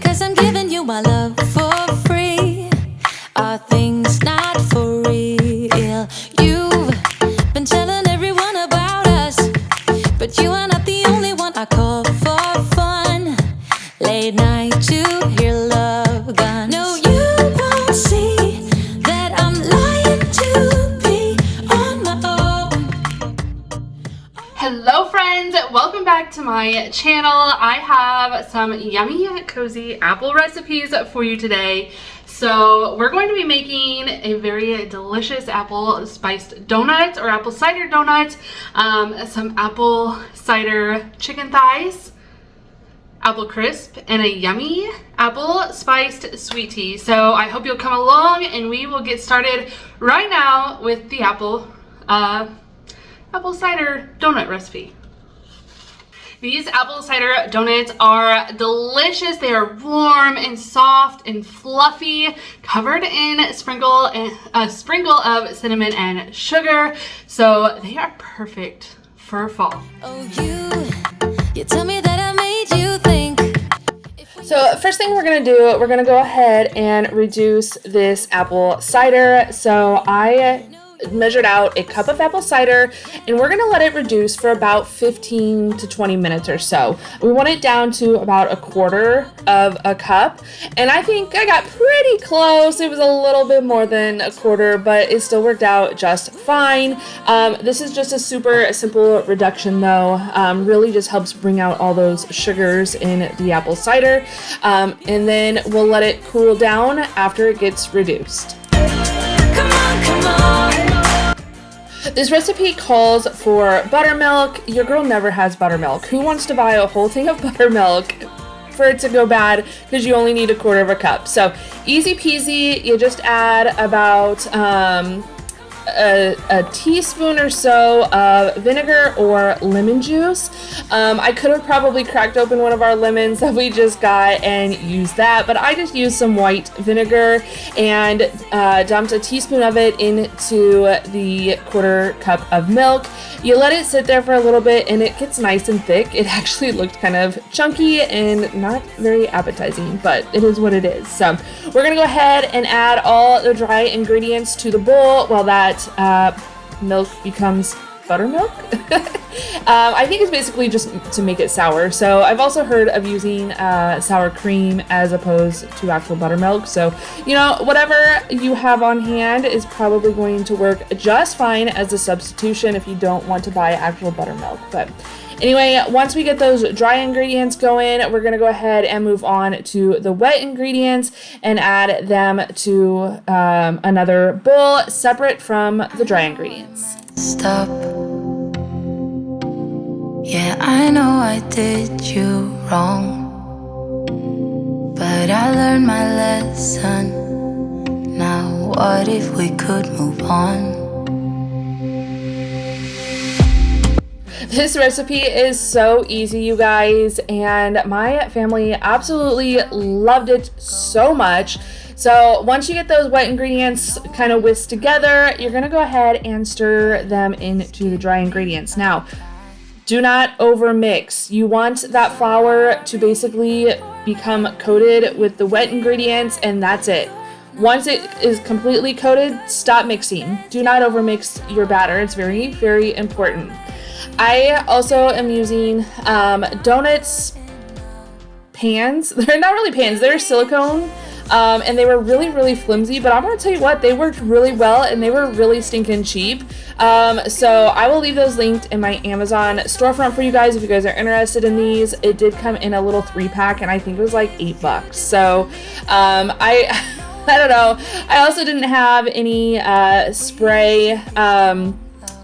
'cause I'm giving you my love for free. Are things not for real? You've been telling everyone about us, but you are not the only one I call for fun. Late night to hear love gun. No, you won't see that I'm lying to be on my own. Hello friends, welcome back to my channel. I have some yummy, cozy apple recipes for you today. So we're going to be making a very delicious apple spiced donut or apple cider donut, some apple cider chicken thighs, apple crisp, and a yummy apple spiced sweet tea. So I hope you'll come along and we will get started right now with the apple cider donut recipe. These apple cider donuts are delicious. They are warm and soft and fluffy, covered in a sprinkle of cinnamon and sugar. So they are perfect for fall. Oh, you tell me that I made you think. So first thing we're gonna do, we're gonna go ahead and reduce this apple cider. So I measured out a cup of apple cider and we're gonna let it reduce for about 15 to 20 minutes or so. We want it down to about a quarter of a cup, and I think I got pretty close. It was a little bit more than a quarter, but it still worked out just fine. This is just a super simple reduction though. Really just helps bring out all those sugars in the apple cider, and then we'll let it cool down after it gets reduced. Come on, come on. This recipe calls for buttermilk. Your girl never has buttermilk. Who wants to buy a whole thing of buttermilk for it to go bad because you only need a quarter of a cup? So easy peasy. You just add about a teaspoon or so of vinegar or lemon juice. I could have probably cracked open one of our lemons that we just got and used that, but I just used some white vinegar and dumped a teaspoon of it into the quarter cup of milk. You let it sit there for a little bit and it gets nice and thick. It actually looked kind of chunky and not very appetizing, but it is what it is. So we're gonna go ahead and add all the dry ingredients to the bowl while that milk becomes buttermilk. I think it's basically just to make it sour. So I've also heard of using sour cream as opposed to actual buttermilk. So, you know, whatever you have on hand is probably going to work just fine as a substitution if you don't want to buy actual buttermilk. But anyway, once we get those dry ingredients going, we're going to go ahead and move on to the wet ingredients and add them to another bowl separate from the dry ingredients. Stop. Yeah, I know I did you wrong, but I learned my lesson. Now what if we could move on? This recipe is so easy, you guys, and my family absolutely loved it so much. So once you get those wet ingredients kind of whisked together, you're gonna go ahead and stir them into the dry ingredients. Now, do not overmix. You want that flour to basically become coated with the wet ingredients, and that's it. Once it is completely coated, stop mixing. Do not overmix your batter. It's very, very important. I also am using donuts pans. They're not really pans, they're silicone. And they were really, really flimsy, but I'm gonna tell you what, they worked really well and they were really stinking cheap. So I will leave those linked in my Amazon storefront for you guys if you guys are interested in these. It did come in a little 3-pack and I think it was like $8. So I don't know. I also didn't have any spray.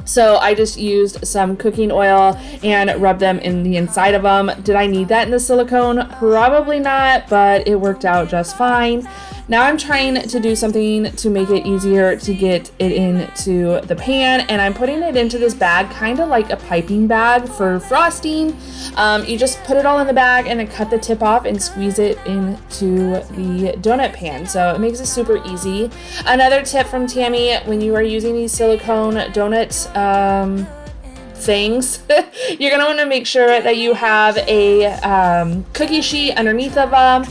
So I just used some cooking oil and rubbed them in the inside of them. Did I need that in the silicone? Probably not, but it worked out just fine. Now I'm trying to do something to make it easier to get it into the pan, and I'm putting it into this bag, kind of like a piping bag for frosting. You just put it all in the bag and then cut the tip off and squeeze it into the donut pan. So it makes it super easy. Another tip from Tammy, when you are using these silicone donut things, you're gonna want to make sure that you have a cookie sheet underneath of them.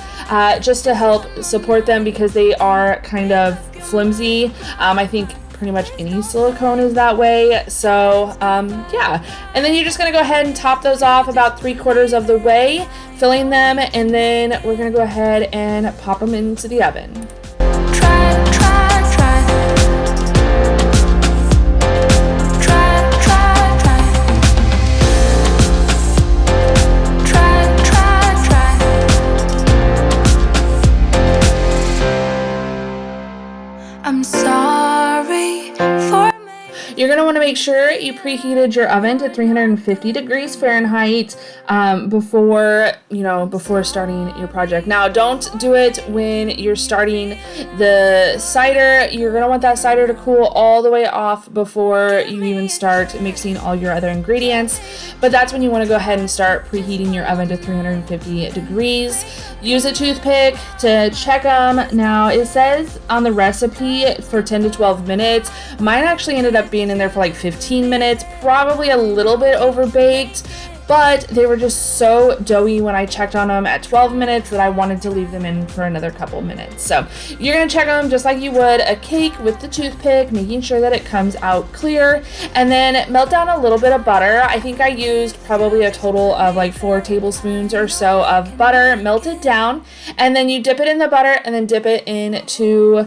just to help support them because they are kind of flimsy. I think pretty much any silicone is that way. So yeah, and then you're just gonna go ahead and top those off about 3/4 of the way, filling them, and then we're gonna go ahead and pop them into the oven. I'm sorry for You're going to want to make sure you preheated your oven to 350 degrees Fahrenheit before starting your project. Now, don't do it when you're starting the cider. You're going to want that cider to cool all the way off before you even start mixing all your other ingredients. But that's when you want to go ahead and start preheating your oven to 350 degrees. Use a toothpick to check them. Now, it says on the recipe for 10 to 12 minutes. Mine actually ended up being in there for like 15 minutes, probably a little bit overbaked, but they were just so doughy when I checked on them at 12 minutes that I wanted to leave them in for another couple minutes. So you're gonna check them just like you would a cake with the toothpick, making sure that it comes out clear, and then melt down a little bit of butter. I think I used probably a total of like 4 tablespoons or so of butter. Melt it down, and then you dip it in the butter and then dip it into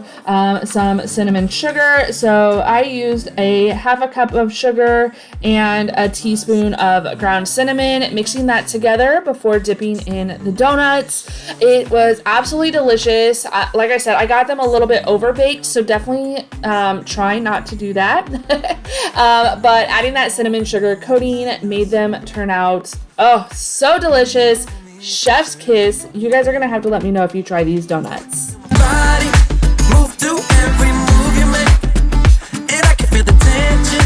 some cinnamon sugar. So I used a 1/2 cup of sugar and a teaspoon of ground cinnamon, mixing that together before dipping in the donuts. It was absolutely delicious. Like I said, I got them a little bit overbaked, so definitely try not to do that. But adding that cinnamon sugar coating made them turn out, oh, so delicious. Chef's kiss. You guys are gonna have to let me know if you try these donuts. Body, move to every move you make, and I can feel the tension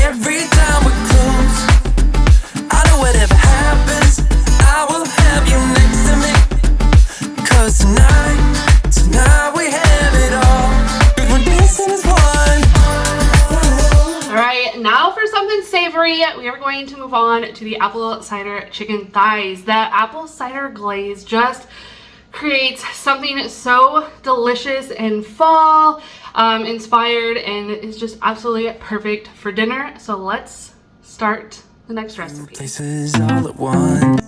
every time we're close. I know whatever happens, I will have you next to me. 'Cause tonight we have it all. When dancing is one. All right, now for something savory, we are going to move on to the apple cider chicken thighs. The apple cider glaze just creates something so delicious and fall inspired, and it's just absolutely perfect for dinner. So let's start the next recipe. Places all at once.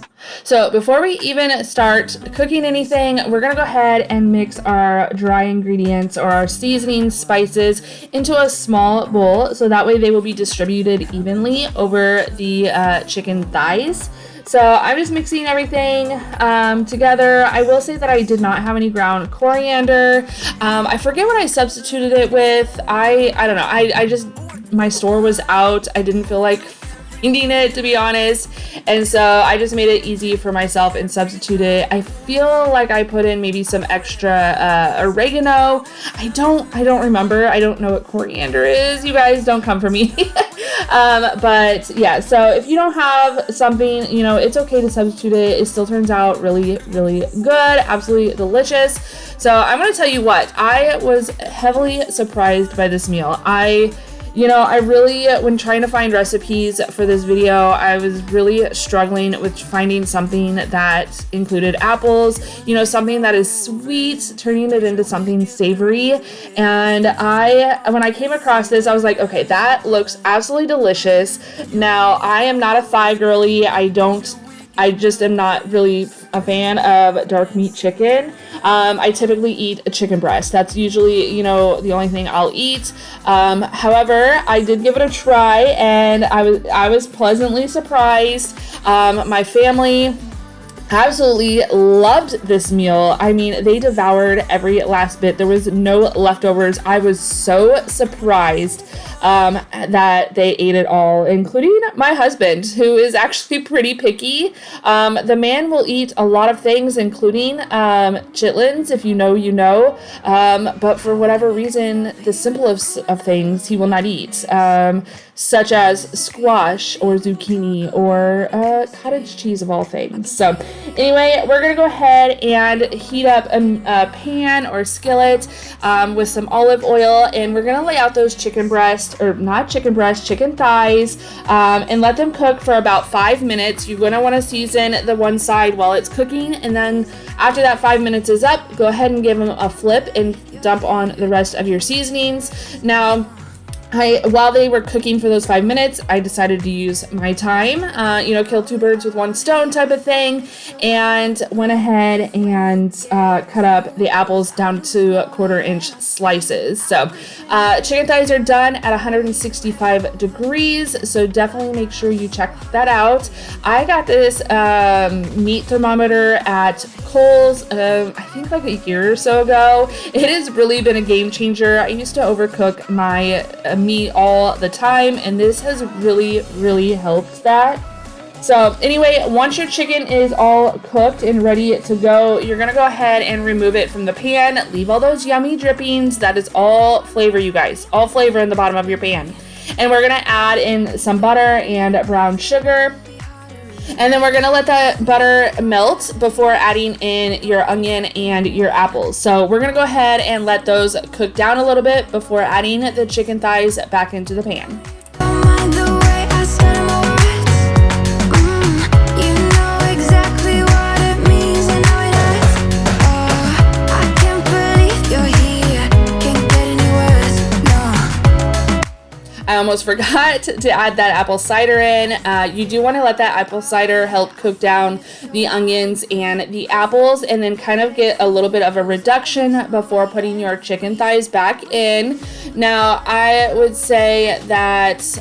So before we even start cooking anything, we're gonna go ahead and mix our dry ingredients or our seasoning spices into a small bowl, so that way they will be distributed evenly over the chicken thighs. So I'm just mixing everything together. I will say that I did not have any ground coriander. I forget what I substituted it with. I don't know. I just, my store was out. I didn't feel like finding it, to be honest, and so I just made it easy for myself and substituted. I feel like I put in maybe some extra oregano. I don't remember. I don't know what coriander is. You guys don't come for me. But yeah, so if you don't have something, it's okay to substitute it. It still turns out really, really good, absolutely delicious. So I'm gonna tell you what, I was heavily surprised by this meal. I really, when trying to find recipes for this video, I was really struggling with finding something that included apples, something that is sweet, turning it into something savory. And when I came across this, I was like, okay, that looks absolutely delicious. Now, I am not a thigh girly. I just am not really a fan of dark meat chicken. I typically eat a chicken breast. That's usually, the only thing I'll eat. However, I did give it a try, and I was pleasantly surprised. My family absolutely loved this meal. I mean, they devoured every last bit. There was no leftovers. I was so surprised that they ate it all, including my husband, who is actually pretty picky. The man will eat a lot of things, including chitlins, if you know, you know. But for whatever reason, the simplest of things he will not eat. such as squash or zucchini or cottage cheese of all things. So anyway, we're gonna go ahead and heat up a pan or skillet with some olive oil, and we're gonna lay out those chicken thighs, and let them cook for about 5 minutes. You're gonna want to season the one side while it's cooking, and then after that 5 minutes is up, go ahead and give them a flip and dump on the rest of your seasonings. Now, while they were cooking for those 5 minutes, I decided to use my time, kill two birds with one stone type of thing, and went ahead and cut up the apples down to 1/4-inch slices. So chicken thighs are done at 165 degrees, so definitely make sure you check that out. I got this meat thermometer at Kohl's, I think like a year or so ago. It has really been a game changer. I used to overcook my meat all the time, and this has really helped that. So anyway, once your chicken is all cooked and ready to go, you're gonna go ahead and remove it from the pan. Leave all those yummy drippings. That is all flavor, you guys, all flavor in the bottom of your pan. And we're gonna add in some butter and brown sugar. And then we're gonna let that butter melt before adding in your onion and your apples. So we're gonna go ahead and let those cook down a little bit before adding the chicken thighs back into the pan. I almost forgot to add that apple cider in. You do want to let that apple cider help cook down the onions and the apples, and then kind of get a little bit of a reduction before putting your chicken thighs back in. Now, I would say that, it's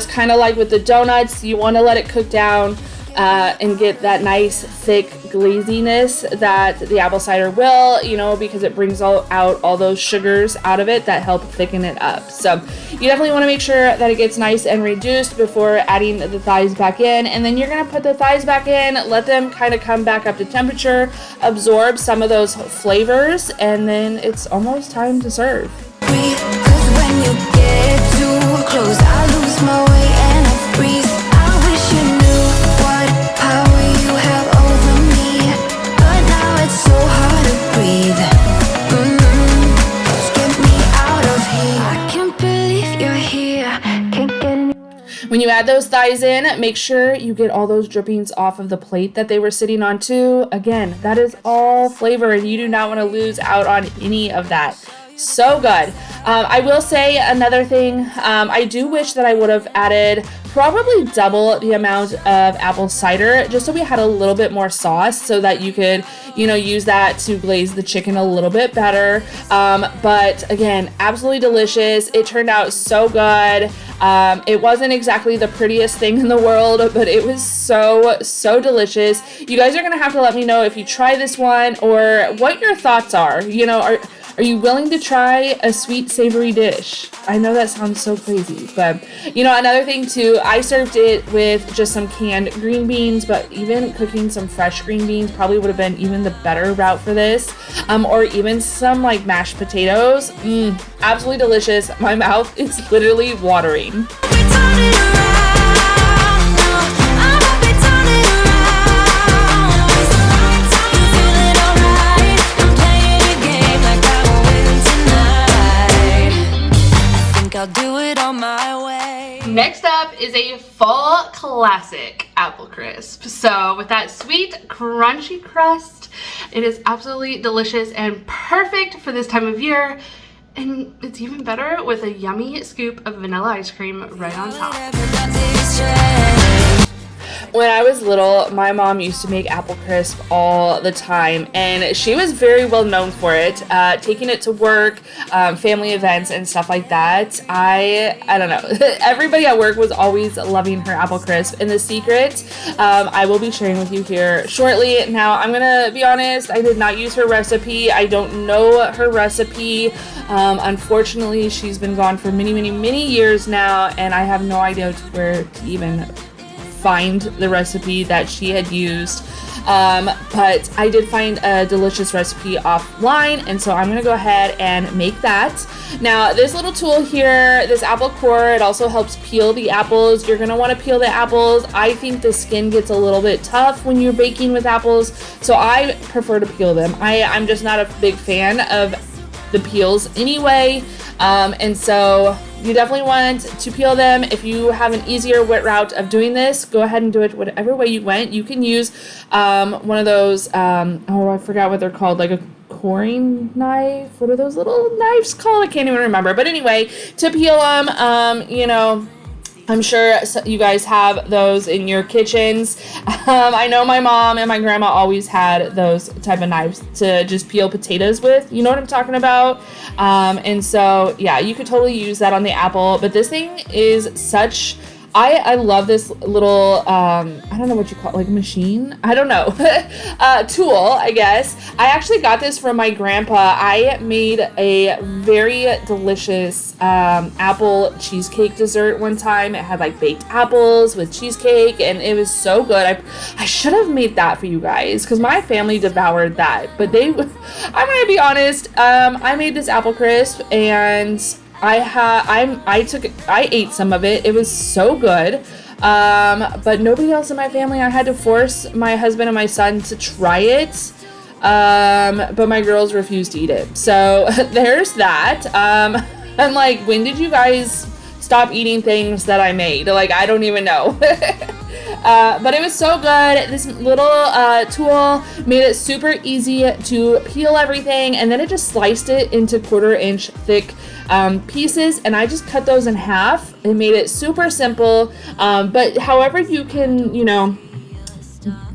kind of like with the donuts. You want to let it cook down and get that nice thick glaziness that the apple cider will, because it brings out all those sugars out of it that help thicken it up. So you definitely want to make sure that it gets nice and reduced before adding the thighs back in. And then you're going to put the thighs back in, let them kind of come back up to temperature, absorb some of those flavors, and then it's almost time to serve. Cause when you get too close, I lose my way and I freeze. I wish you knew what power you have over me, but now it's so hard to breathe. Just get me out of here. I can't believe you're here. Can't get any. When you add those thighs in, make sure you get all those drippings off of the plate that they were sitting on too. Again, that is all flavor, and you do not want to lose out on any of that. So good. I will say another thing. I do wish that I would have added probably double the amount of apple cider, just so we had a little bit more sauce, so that you could, use that to glaze the chicken a little bit better. But again, absolutely delicious. It turned out so good. It wasn't exactly the prettiest thing in the world, but it was so delicious. You guys are gonna have to let me know if you try this one or what your thoughts are. Are you willing to try a sweet savory dish? I know that sounds so crazy, but another thing too, I served it with just some canned green beans, but even cooking some fresh green beans probably would have been even the better route for this, or even some like mashed potatoes. Absolutely delicious. My mouth is literally watering. I'll do it on my way. Next up is a fall classic apple crisp. So with that sweet, crunchy crust, it is absolutely delicious and perfect for this time of year. And it's even better with a yummy scoop of vanilla ice cream right on top. When I was little, my mom used to make apple crisp all the time, and she was very well known for it, taking it to work, family events, and stuff like that. I don't know. Everybody at work was always loving her apple crisp, and the secret I will be sharing with you here shortly. Now, I'm gonna be honest, I did not use her recipe. I don't know her recipe. Unfortunately, she's been gone for many years now, and I have no idea where to even find the recipe that she had used. But I did find a delicious recipe offline, and so I'm gonna go ahead and make that. Now, this little tool here, this apple core, it also helps peel the apples. You're gonna wanna peel the apples. I think the skin gets a little bit tough when you're baking with apples, so I prefer to peel them. I'm just not a big fan of the peels anyway, and so you definitely want to peel them. If you have an easier wet route of doing this, go ahead and do it whatever way you went. You can use one of those, I forgot what they're called, like a coring knife. What are those little knives called? I can't even remember. But anyway, to peel them, you know, I'm sure you guys have those in your kitchens. I know my mom and my grandma always had those type of knives to just peel potatoes with. You know what I'm talking about? And so, yeah, you could totally use that on the apple. But this thing is such... I love this little, I don't know what you call it, like a machine? I don't know. Tool, I guess. I actually got this from my grandpa. I made a very delicious apple cheesecake dessert one time. It had like baked apples with cheesecake, and it was so good. I should have made that for you guys because my family devoured that. But I'm going to be honest, I made this apple crisp, and I ate some of it. It was so good. But nobody else in my family. I had to force my husband and my son to try it. But my girls refused to eat it. So there's that. I'm like, when did you guys stop eating things that I made? Like, I don't even know. But it was so good. This little tool made it super easy to peel everything, and then it just sliced it into 1/4 inch thick pieces, and I just cut those in half. It made it super simple, but however you can, you know,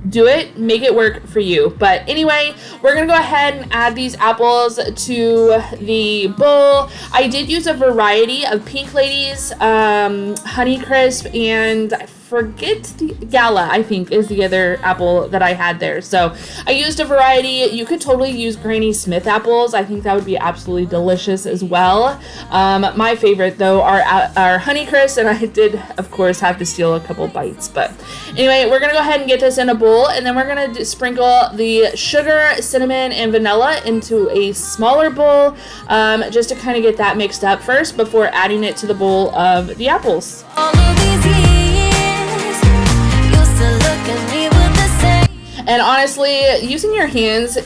do it, make it work for you. But anyway, we're gonna go ahead and add these apples to the bowl. I did use a variety of Pink Ladies, Honey Crisp, and I forget the Gala, I think, is the other apple that I had there. So I used a variety. You could totally use Granny Smith apples. I think that would be absolutely delicious as well. My favorite though are Honey Crisp, and I did of course have to steal a couple bites. But anyway, we're gonna go ahead and get this in a bowl, and then we're gonna sprinkle the sugar, cinnamon, and vanilla into a smaller bowl, just to kind of get that mixed up first before adding it to the bowl of the apples. All of these years, you still look at me with the same. And honestly, using your hands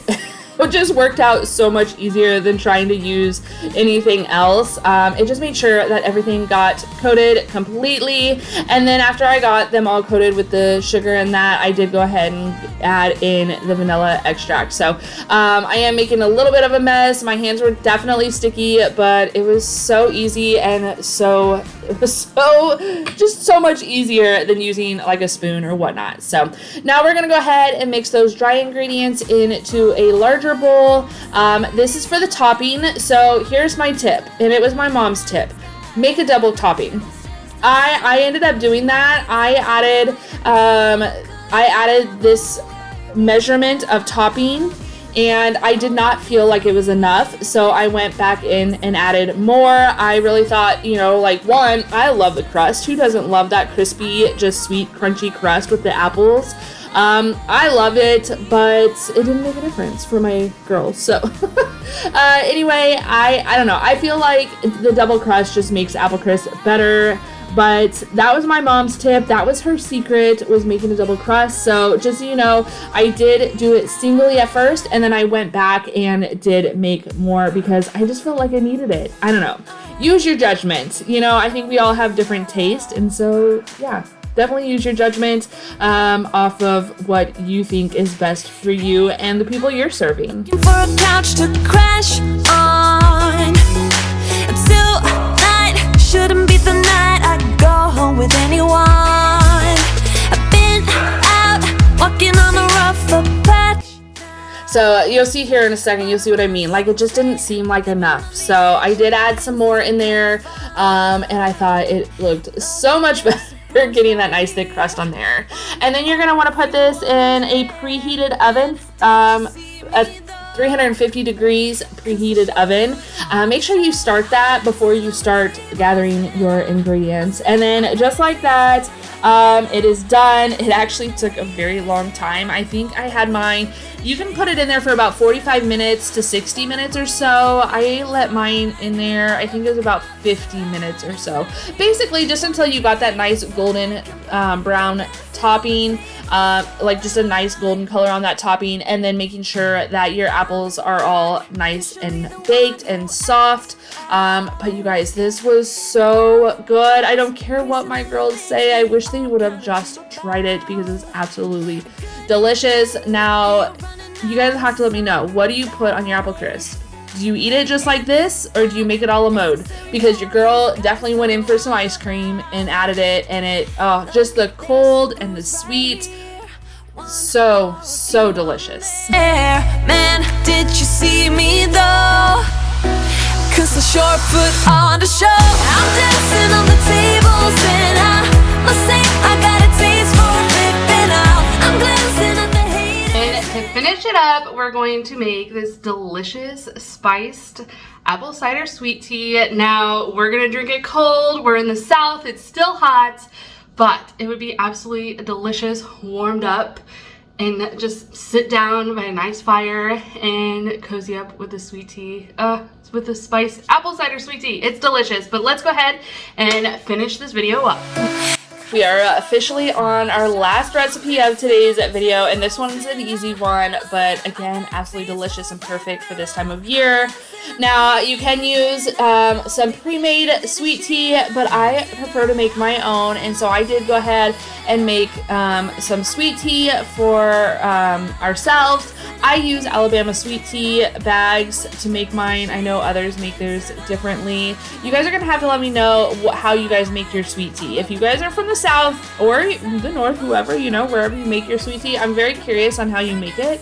it just worked out so much easier than trying to use anything else. It just made sure that everything got coated completely. And then after I got them all coated with the sugar and that, I did go ahead and add in the vanilla extract. So I am making a little bit of a mess. My hands were definitely sticky, but it was so easy, and it was just so much easier than using like a spoon or whatnot. So now we're gonna go ahead and mix those dry ingredients into a larger bowl. This is for the topping. So here's my tip, and it was my mom's tip: make a double topping. I ended up doing that. I added this measurement of topping, and I did not feel like it was enough, so I went back in and added more. I really thought, you know, like, one, I love the crust. Who doesn't love that crispy, just sweet, crunchy crust with the apples? I love it, but it didn't make a difference for my girls. So anyway, I don't know. I feel like the double crust just makes apple crisp better. But that was my mom's tip. That was her secret, was making a double crust. So just so you know, I did do it singly at first, and then I went back and did make more because I just felt like I needed it. I don't know. Use your judgment. You know, I think we all have different taste, and so yeah, definitely use your judgment off of what you think is best for you and the people you're serving. Looking for a couch to crash on until night. Shouldn't be the night I go home with anyone. I've been out walking on the rough patch. So you'll see here in a second, you'll see what I mean. Like, it just didn't seem like enough. So I did add some more in there, and I thought it looked so much better getting that nice thick crust on there. And then you're gonna want to put this in a preheated oven at 350 degrees preheated oven. Make sure you start that before you start gathering your ingredients. And then just like that, it is done. It actually took a very long time. I think I had mine, you can put it in there for about 45 minutes to 60 minutes or so. I let mine in there, I think it was about 50 minutes or so. Basically, just until you got that nice golden brown topping, like just a nice golden color on that topping, and then making sure that your apples are all nice and baked and soft. But you guys, this was so good. I don't care what my girls say. I wish they would have just tried it because it's absolutely delicious. Now, you guys have to let me know, what do you put on your apple crisp? Do you eat it just like this, or do you make it a la mode? Because your girl definitely went in for some ice cream and added it, and it, just the cold and the sweet, so delicious. Man, did you see me though? 'Cause I sure put on the show. I'm dancing on the tables and I must say I got a taste for flipping out. I'm glancing at the haters. And to finish it up, we're going to make this delicious spiced apple cider sweet tea. Now, we're gonna drink it cold. We're in the South, it's still hot, but it would be absolutely delicious warmed up, and just sit down by a nice fire and cozy up with the sweet tea. With the spiced apple cider sweet tea. It's delicious, but let's go ahead and finish this video up. We are officially on our last recipe of today's video, and this one's an easy one, but again, absolutely delicious and perfect for this time of year. Now, you can use some pre-made sweet tea, but I prefer to make my own, and so I did go ahead and make some sweet tea for ourselves. I use Alabama sweet tea bags to make mine. I know others make theirs differently. You guys are gonna have to let me know how you guys make your sweet tea. If you guys are from the South or the North, whoever, you know, wherever you make your sweet tea, I'm very curious on how you make it.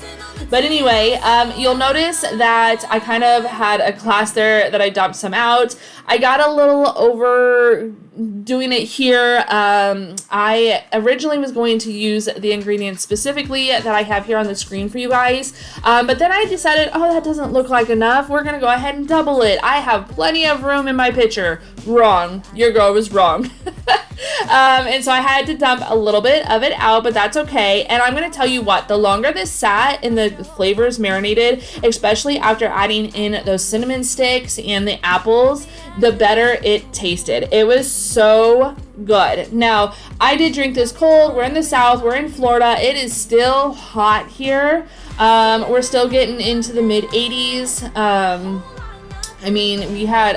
But anyway, you'll notice that I kind of had a glass there that I dumped some out. I got a little overdoing it here. I originally was going to use the ingredients specifically that I have here on the screen for you guys, but then I decided, oh, that doesn't look like enough. We're gonna go ahead and double it. I have plenty of room in my pitcher. Wrong. Your girl was wrong. And so I had to dump a little bit of it out, but that's okay. And I'm gonna tell you what, the longer this sat and the flavors marinated, especially after adding in those cinnamon sticks and the apples, the better it tasted. It was so good. Now, I did drink this cold. We're in the South, we're in Florida. It is still hot here. We're still getting into the mid 80s. I mean, we had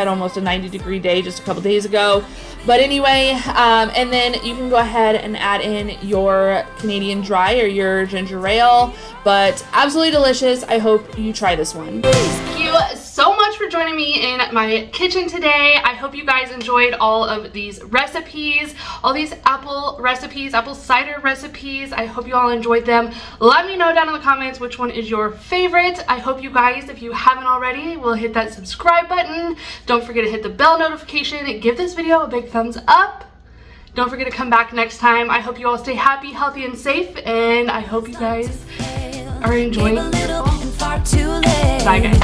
almost a 90-degree day just a couple days ago. But anyway, and then you can go ahead and add in your Canadian Dry or your ginger ale. But absolutely delicious. I hope you try this one. Thank you so much for joining me in my kitchen today. I hope you guys enjoyed all of these recipes, all these apple recipes, apple cider recipes. I hope you all enjoyed them. Let me know down in the comments which one is your favorite. I hope you guys, if you haven't already, will hit that subscribe button. Don't forget to hit the bell notification. Give this video a big thumbs up. Don't forget to come back next time. I hope you all stay happy, healthy, and safe, and I hope you guys are enjoying. Bye, guys.